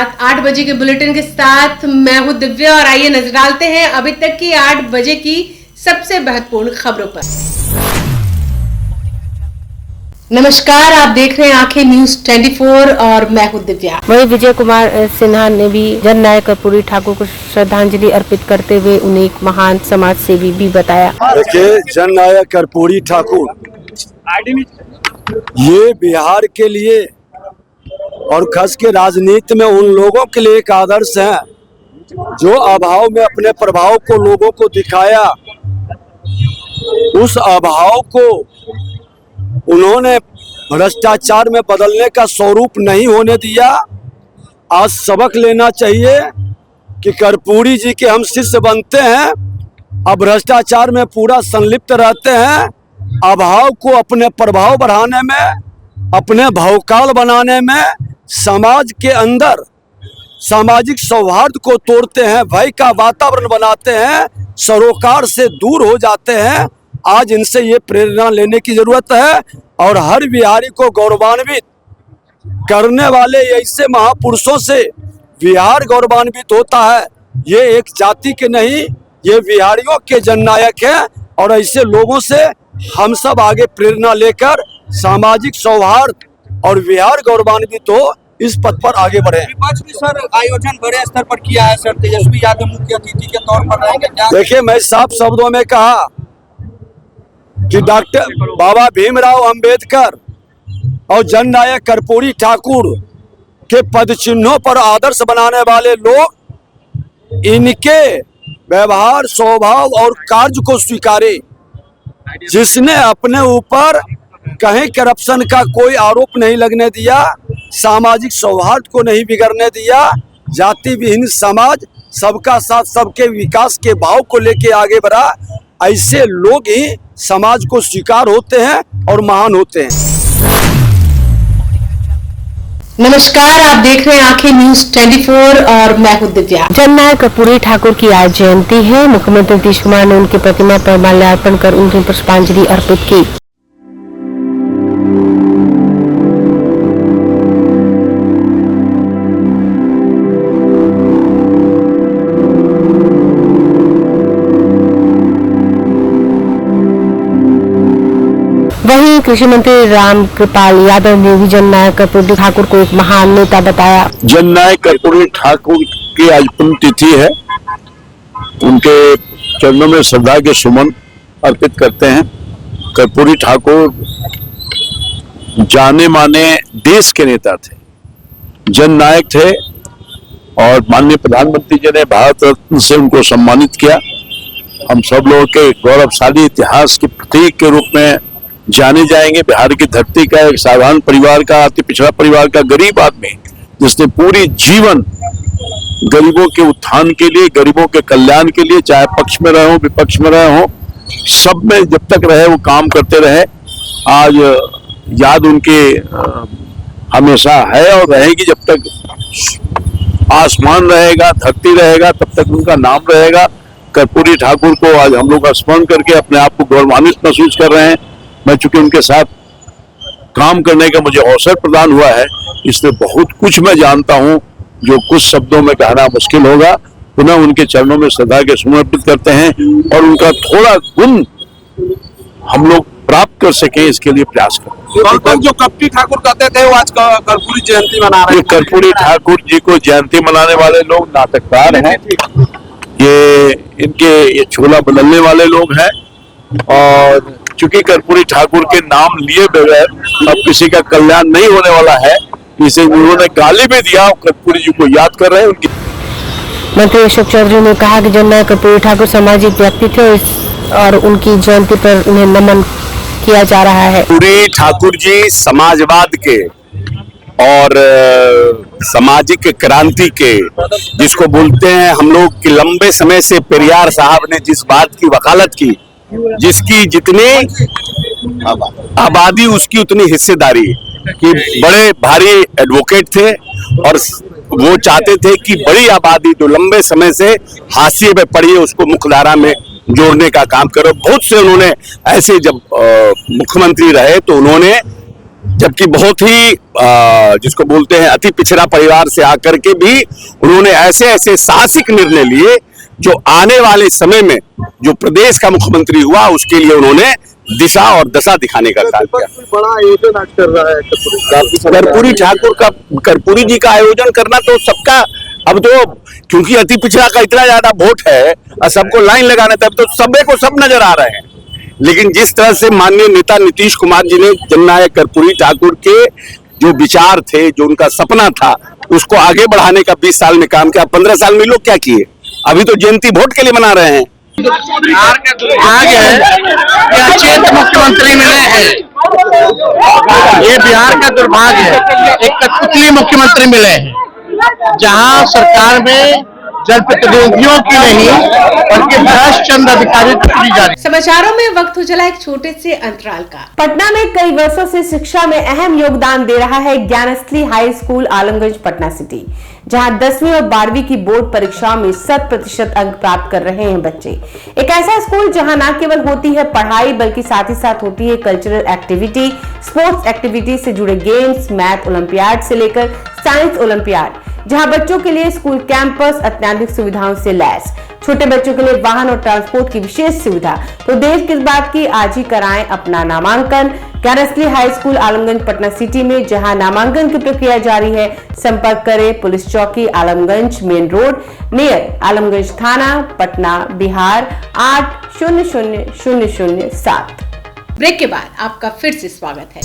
रात 8 बजे के बुलेटिन के साथ मैं हूं दिव्या और आइए नजर डालते हैं अभी तक की 8 बजे की सबसे महत्वपूर्ण खबरों पर। नमस्कार, आप देख रहे हैं आंखें न्यूज 24 और मैं हूं दिव्या। वहीं विजय कुमार सिन्हा ने भी जननायक कर्पूरी ठाकुर को श्रद्धांजलि अर्पित करते हुए उन्हें एक महान समाज सेवी भी बताया। देखिए, जननायक कर्पूरी ठाकुर ये बिहार के लिए और खास के राजनीति में उन लोगों के लिए एक आदर्श है जो अभाव में अपने प्रभाव को लोगों को दिखाया। उस अभाव को उन्होंने भ्रष्टाचार में बदलने का स्वरूप नहीं होने दिया। आज सबक लेना चाहिए कि कर्पूरी जी के हम शिष्य बनते हैं, अब भ्रष्टाचार में पूरा संलिप्त रहते हैं, अभाव को अपने प्रभाव बढ़ाने में, अपने भौकाल बनाने में, समाज के अंदर सामाजिक सौहार्द को तोड़ते हैं, भय का वातावरण बनाते हैं, सरोकार से दूर हो जाते हैं। आज इनसे ये प्रेरणा लेने की जरूरत है और हर बिहारी को गौरवान्वित करने वाले ऐसे महापुरुषों से बिहार गौरवान्वित होता है। ये एक जाति के नहीं, ये बिहारियों के जननायक हैं और ऐसे लोगों से हम सब आगे प्रेरणा लेकर सामाजिक सौहार्द और बिहार गौरवान्वित हो इस पथ पर आगे बढ़े। विपक्ष भी सर आयोजन बड़े स्तर पर किया है सर, तेजस्वी यादव मुख्य अतिथि के तौर पर रहेंगे क्या? देखिए, मैं साफ शब्दों में कहा कि डॉक्टर बाबा भीमराव अंबेडकर और जननायक कर्पूरी ठाकुर के पद चिन्हों पर आदर्श बनाने वाले लोग इनके व्यवहार, स्वभाव और कार्य को स्वीकारे। जिसने अपने ऊपर कहीं करप्शन का कोई आरोप नहीं लगने दिया, सामाजिक सौहार्द को नहीं बिगड़ने दिया, जाति विहीन समाज, सबका साथ सबके विकास के भाव को लेके आगे बढ़ा, ऐसे लोग ही समाज को स्वीकार होते हैं और महान होते हैं। नमस्कार, आप देख रहे हैं आंखें न्यूज 24 और मैं हूं दिव्या। जननायक कर्पूरी ठाकुर की आज जयंती है। मुख्यमंत्री नीतीश कुमार ने उनकी प्रतिमा पर माल्यार्पण कर उन्हें पुष्पांजलि अर्पित की। वहीं कृषि मंत्री रामकृपाल यादव ने भी जननायक कर्पूरी ठाकुर को एक महान नेता बताया। जननायक कर्पूरी ठाकुर की आज पुण्यतिथि है, उनके चरणों में श्रद्धा के सुमन अर्पित करते हैं। कर्पूरी ठाकुर जाने माने देश के नेता थे, जननायक थे और माननीय प्रधानमंत्री जी ने भारत रत्न से उनको सम्मानित किया। हम सब लोगों के गौरवशाली इतिहास के प्रतीक के रूप में जाने जाएंगे। बिहार की धरती का एक साधारण परिवार का, अति पिछड़ा परिवार का गरीब आदमी जिसने पूरी जीवन गरीबों के उत्थान के लिए, गरीबों के कल्याण के लिए, चाहे पक्ष में रहे हो विपक्ष में रहे हो, सब में जब तक रहे वो काम करते रहे। आज याद उनकी हमेशा है और रहेगी। जब तक आसमान रहेगा, धरती रहेगा, तब तक उनका नाम रहेगा। कर्पूरी ठाकुर को आज हम लोग स्मरण करके अपने आप को गौरवान्वित महसूस कर रहे हैं। मैं चूंकि उनके साथ काम करने का मुझे अवसर प्रदान हुआ है, इसलिए बहुत कुछ मैं जानता हूं जो कुछ शब्दों में कहना मुश्किल होगा। पुनः उनके चरणों में श्रद्धा के सुमन अर्पित करते हैं और उनका थोड़ा गुण हम लोग प्राप्त कर सके, इसके लिए प्रयास करें। जो कर्पूरी ठाकुर कहते थे वो आज कर्पूरी जयंती मना रहे हैं। कर्पूरी ठाकुर जी को जयंती मनाने वाले लोग नाटककार हैं, ये इनके ये छोला बदलने वाले लोग हैं और चूंकि कर्पूरी ठाकुर के नाम लिए बगैर अब किसी का कल्याण नहीं होने वाला है, इसे उन्होंने गाली भी दिया। कर्पूरी जी को याद कर रहे हैं। उनकी मंत्री अशोक चौधरी ने कहा कि जननायक कर्पूरी ठाकुर सामाजिक व्यक्ति थे और उनकी जयंती पर उन्हें नमन किया जा रहा है। कर्पूरी ठाकुर जी समाजवाद के और सामाजिक क्रांति के, जिसको बोलते हैं हम लोग कि लंबे समय से पेरियार साहब ने जिस बात की वकालत की, जिसकी जितनी आबादी उसकी उतनी हिस्सेदारी, कि बड़े भारी एडवोकेट थे और वो चाहते थे कि बड़ी आबादी जो लंबे समय से हाशिए पे पड़ी है उसको मुख्यधारा में जोड़ने का काम करो। बहुत से उन्होंने ऐसे, जब मुख्यमंत्री रहे तो उन्होंने जबकि बहुत ही जिसको बोलते हैं अति पिछड़ा परिवार से आकर के भी उन्होंने ऐसे ऐसे साहसिक निर्णय लिए जो आने वाले समय में जो प्रदेश का मुख्यमंत्री हुआ उसके लिए उन्होंने दिशा और दशा दिखाने का काम किया। बड़ा आयोजन आज कर रहा है कर्पूरी ठाकुर का, कर्पूरी जी का आयोजन करना तो सबका, अब तो क्योंकि अति पिछड़ा का इतना ज्यादा वोट है और सबको लाइन लगाने तब तो सबे को सब नजर आ रहे हैं। लेकिन जिस तरह से माननीय नेता नीतीश कुमार जी ने जननायक कर्पूरी ठाकुर के जो विचार थे, जो उनका सपना था, उसको आगे बढ़ाने का 20 साल में काम किया। 15 साल में लोग क्या किए? अभी तो जयंती वोट के लिए मना रहे हैं। बिहार का दुर्भाग्य है कि अच्छे मुख्यमंत्री मिले हैं। ये बिहार का दुर्भाग्य है, एक कठपुतली मुख्यमंत्री मिले हैं, जहां सरकार में जनप्रतिनिधियों की नहीं बल्कि भ्रष्ट चंद अधिकारी की जा रही। समाचारों में वक्त हो चला एक छोटे से अंतराल का। पटना में कई वर्षों से शिक्षा में अहम योगदान दे रहा है Gyansthali high school Alamganj Patna city, जहां 10वीं और 12वीं की बोर्ड परीक्षाओं में 100% अंक प्राप्त कर रहे हैं बच्चे। एक ऐसा स्कूल जहां न केवल होती है पढ़ाई बल्कि साथ ही साथ होती है कल्चरल एक्टिविटी, स्पोर्ट्स एक्टिविटी से जुड़े गेम्स, मैथ ओलंपियाड से लेकर साइंस ओलंपियाड, जहां बच्चों के लिए स्कूल कैंपस अत्याधुनिक सुविधाओं से लैस, छोटे बच्चों के लिए वाहन और ट्रांसपोर्ट की विशेष सुविधा। तो देर किस बात की, आज ही कराएं अपना नामांकन Gyansthali high school Alamganj Patna city में, जहां नामांकन की प्रक्रिया जारी है। संपर्क करें पुलिस चौकी Alamganj main road near Alamganj थाना पटना बिहार 800007। ब्रेक के बाद आपका फिर से स्वागत है।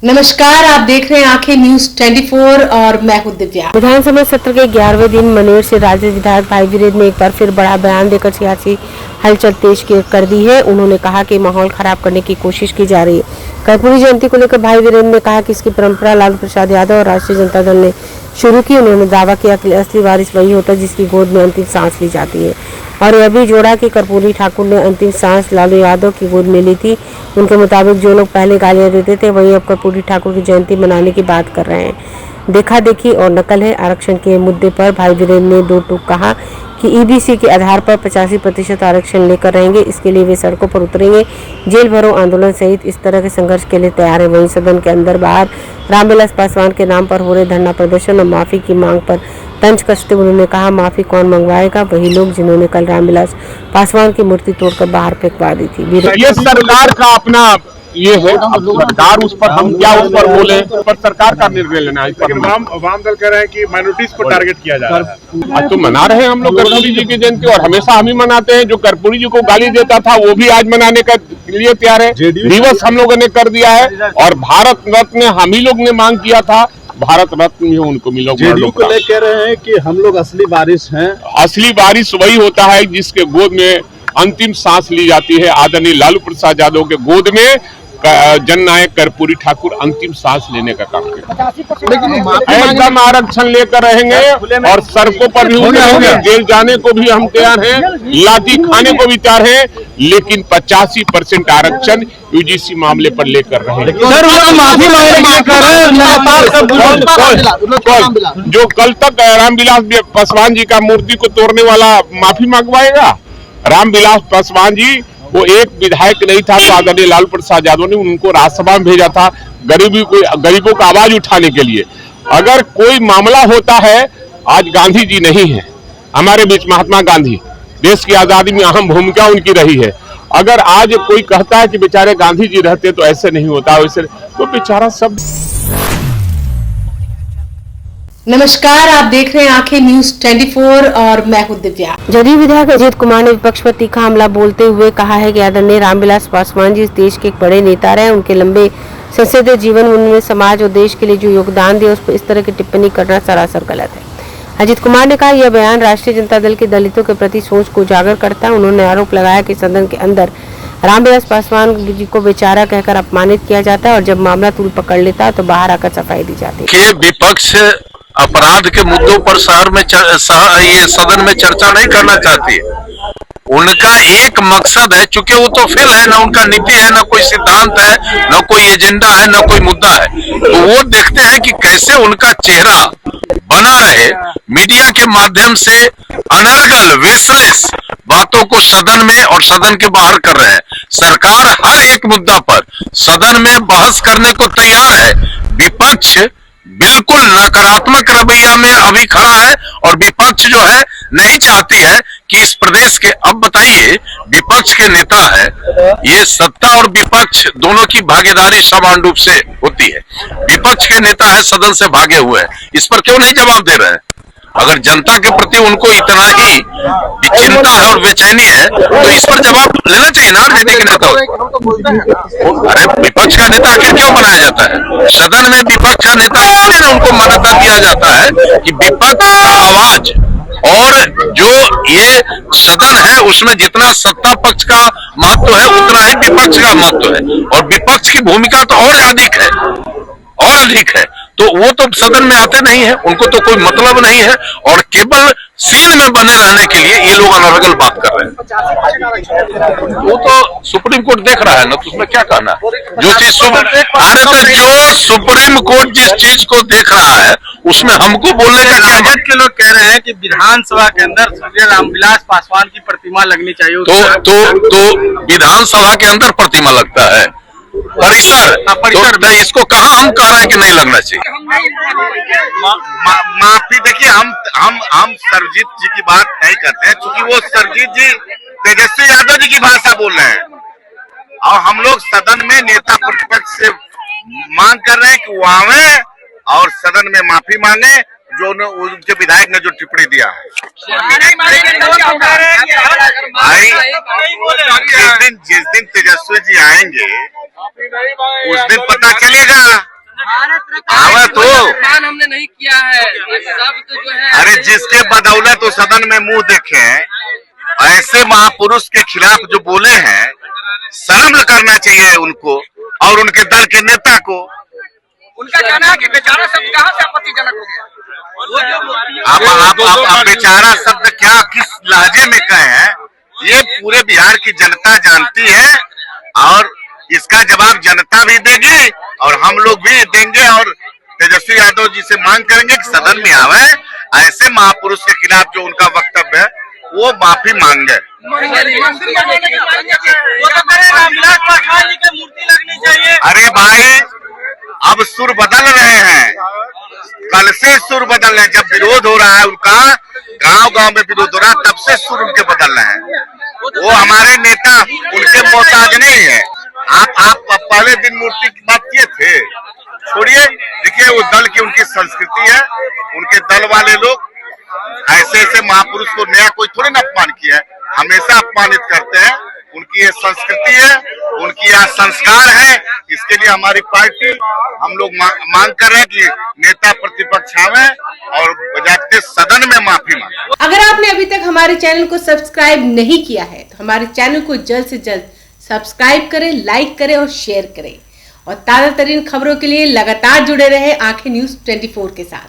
नमस्कार, आप देख रहे हैं आंखें न्यूज 24 और मैं हूं दिव्या। विधानसभा सत्र के 11वें दिन मनेर से राजद विधायक भाई वीरेंद्र ने एक बार फिर बड़ा बयान देकर सियासी हलचल तेज कर दी है। उन्होंने कहा कि माहौल खराब करने की कोशिश की जा रही है। कर्पूरी जयंती को लेकर भाई वीरेंद्र ने कहा कि इसकी परंपरा लालू प्रसाद यादव और राष्ट्रीय जनता दल ने शुरू की। उन्होंने दावा किया कि असली वारिस वही होता है जिसकी गोद में अंतिम सांस ली जाती है, और यह भी जोड़ा कि कर्पूरी ठाकुर ने अंतिम सांस लालू यादव की गोद में ली थी। उनके मुताबिक जो लोग पहले गालियां देते थे वही अब कर्पूरी ठाकुर की जयंती मनाने की बात कर रहे हैं। देखा देखी और नकल है। आरक्षण के मुद्दे पर भाई वीरेंद्र ने दो टूक कहा कि ईबीसी के आधार पर 85% आरक्षण लेकर रहेंगे। इसके लिए वे सड़कों पर उतरेंगे, जेल भरो आंदोलन सहित इस तरह के संघर्ष के लिए तैयार है। वहीं सदन के अंदर बाहर रामविलास पासवान के नाम पर हो रहे धरना प्रदर्शन और माफी की मांग पर तंज कसते उन्होंने कहा, माफी कौन मंगवाएगा? वही लोग जिन्होंने कल रामविलास पासवान की मूर्ति तोड़कर बाहर फेंकवा दी थी। ये सरकार का अपना ये है, सरकार उस पर हम क्या उस पर बोले, पर सरकार का निर्णय लेना है। वाम दल कह रहे हैं कि माइनॉरिटीज को टारगेट किया जा रहा है। आज तो मना रहे हैं हम लोग कर्पूरी जी की जयंती, और हमेशा हम ही मनाते हैं। जो कर्पूरी जी को गाली देता था वो भी आज मनाने का लिए तैयार है। दिवस हम लोगों ने कर दिया है, और भारत रत्न हम ही लोग ने मांग किया था, भारत रत्न भी उनको मिला। जेडीयू को लेकर कह रहे हैं कि हम लोग असली वारिस हैं। असली वारिस वही होता है जिसके गोद में अंतिम सांस ली जाती है। आदरणीय लालू प्रसाद यादव के गोद में जननायक कर्पूरी ठाकुर अंतिम सांस लेने का काम करें। एकदम आरक्षण लेकर रहेंगे और सड़कों पर भी उतरेंगे, जेल जाने को भी हम तैयार हैं, लाठी खाने को भी तैयार हैं, लेकिन 85% आरक्षण यूजीसी मामले पर लेकर रहेंगे। जो कल तक रामविलास पासवान जी का मूर्ति को तोड़ने वाला माफी मंगवाएगा? रामविलास पासवान जी वो एक विधायक नहीं था, तो आदरणीय लालू प्रसाद यादव ने उनको राज्यसभा में भेजा था गरीबों का आवाज उठाने के लिए। अगर कोई मामला होता है, आज गांधी जी नहीं है हमारे बीच, महात्मा गांधी, देश की आजादी में अहम भूमिका उनकी रही है। अगर आज कोई कहता है कि बेचारे गांधी जी रहते तो ऐसे नहीं होता, वैसे तो बेचारा सब। नमस्कार, आप देख रहे हैं आंखें न्यूज 24 और मैं हूं दिव्या। जदयू विधायक अजीत कुमार ने विपक्ष पर तीखा हमला बोलते हुए कहा है कि आदरणीय रामविलास पासवान जी इस देश के एक बड़े नेता रहे। उनके लंबे संसदीय जीवन में उन्होंने समाज और देश के लिए जो योगदान दिया, उस पर इस तरह की टिप्पणी करना सरासर गलत है। अजीत कुमार ने कहा, यह बयान राष्ट्रीय जनता दल के दलितों के प्रति सोच को उजागर करता है। उन्होंने आरोप लगाया कि सदन के अंदर रामविलास पासवान जी को बेचारा कहकर अपमानित किया जाता है, और जब मामला तूल पकड़ लेता है तो बाहर आकर सफाई दी जाती है। विपक्ष अपराध के मुद्दों पर ये सदन में चर्चा नहीं करना चाहती है। उनका एक मकसद है, चूंकि वो तो फेल है, ना उनका नीति है, ना कोई सिद्धांत है, ना कोई एजेंडा है, ना कोई मुद्दा है। तो वो देखते हैं कि कैसे उनका चेहरा बना रहे, मीडिया के माध्यम से अनर्गल विशेष बातों को सदन में और सदन के बाहर कर रहे हैं। सरकार हर एक मुद्दा पर सदन में बहस करने को तैयार है। विपक्ष बिल्कुल नकारात्मक रवैया में अभी खड़ा है और विपक्ष जो है नहीं चाहती है कि इस प्रदेश के, अब बताइए विपक्ष के नेता है, ये सत्ता और विपक्ष दोनों की भागीदारी समान रूप से होती है। विपक्ष के नेता है सदन से भागे हुए हैं, इस पर क्यों नहीं जवाब दे रहे हैं? अगर जनता के प्रति उनको इतना ही चिंता है और बेचैनी है तो इस पर जवाब लेना चाहिए ना आरजेडी के नेता। अरे विपक्ष का नेता आखिर क्यों बनाया जाता है? सदन में विपक्ष का नेता इसलिए उनको मान्यता दिया जाता है कि विपक्ष का आवाज, और जो ये सदन है उसमें जितना सत्ता पक्ष का महत्व है उतना ही विपक्ष का महत्व है, और विपक्ष की भूमिका तो और अधिक है, और अधिक है। तो वो तो सदन में आते नहीं है, उनको तो कोई मतलब नहीं है, और केवल सीन में बने रहने के लिए ये लोग अनर्गल बात कर रहे हैं। वो तो सुप्रीम कोर्ट देख रहा है ना, तो उसमें क्या कहना है? जो चीज अरे तो जो सुप्रीम कोर्ट जिस चीज को देख रहा है उसमें हमको बोलने का क्या? राजद के लोग कह रहे हैं कि विधानसभा के अंदर स्वर्गीय रामविलास पासवान की प्रतिमा लगनी चाहिए। तो विधानसभा के अंदर प्रतिमा लगता है, परिसर तो इसको कहाँ हम कह रहे हैं कि नहीं लगना चाहिए? माफी देखिए, हम सरजीत जी की बात नहीं करते हैं, क्योंकि वो सरजीत जी तेजस्वी यादव जी की भाषा बोल रहे हैं, और हम लोग सदन में नेता प्रतिपक्ष से मांग कर रहे हैं कि वो आवे और सदन में माफी मांगे जो उनके विधायक ने जो टिप्पणी दिया है। जिस दिन तेजस्वी जी आएंगे उस दिन पता चलेगा। आवा तो हमने नहीं किया है, सब तो जो है। अरे जिसके बदौलत तो सदन में मुंह देखे, ऐसे महापुरुष के खिलाफ जो बोले हैं, शर्म करना चाहिए उनको और उनके दल के नेता को। उनका कहना है कि बेचारा शब्द कहाँ से आपत्तिजनक हो गया? आप बेचारा शब्द क्या किस लहजे में कहे हैं, ये पूरे बिहार की जनता जानती है, और इसका जवाब जनता भी देगी और हम लोग भी देंगे, और तेजस्वी यादव जी से मांग करेंगे कि सदन में आवे, ऐसे महापुरुष के खिलाफ जो उनका वक्तव्य है वो माफी मांगे। अरे भाई, अब सुर बदल रहे हैं, कल से सुर बदल रहे हैं। जब विरोध हो रहा है उनका, गांव-गांव में विरोध हो रहा है, तब से सुर उनके बदल रहे हैं। वो हमारे नेता उनके मोहताज नहीं है। आप पहले दिन मूर्ति की बात किए थे, छोड़िए। देखिए, वो दल की उनकी संस्कृति है, उनके दल वाले लोग ऐसे ऐसे महापुरुष को नया कोई थोड़ी ना अपमान किया है, हमेशा अपमानित करते हैं। उनकी ये संस्कृति है, उनकी यह संस्कार है। इसके लिए हमारी पार्टी, हम लोग मांग कर रहे हैं कि नेता प्रतिपक्ष आवे और बजाते सदन में माफी मांगे। अगर आपने अभी तक हमारे चैनल को सब्सक्राइब नहीं किया है तो हमारे चैनल को जल्द से जल्द सब्सक्राइब करें, लाइक करें और शेयर करें, और ताजा तरीन खबरों के लिए लगातार जुड़े रहे आंखें न्यूज 24 के साथ।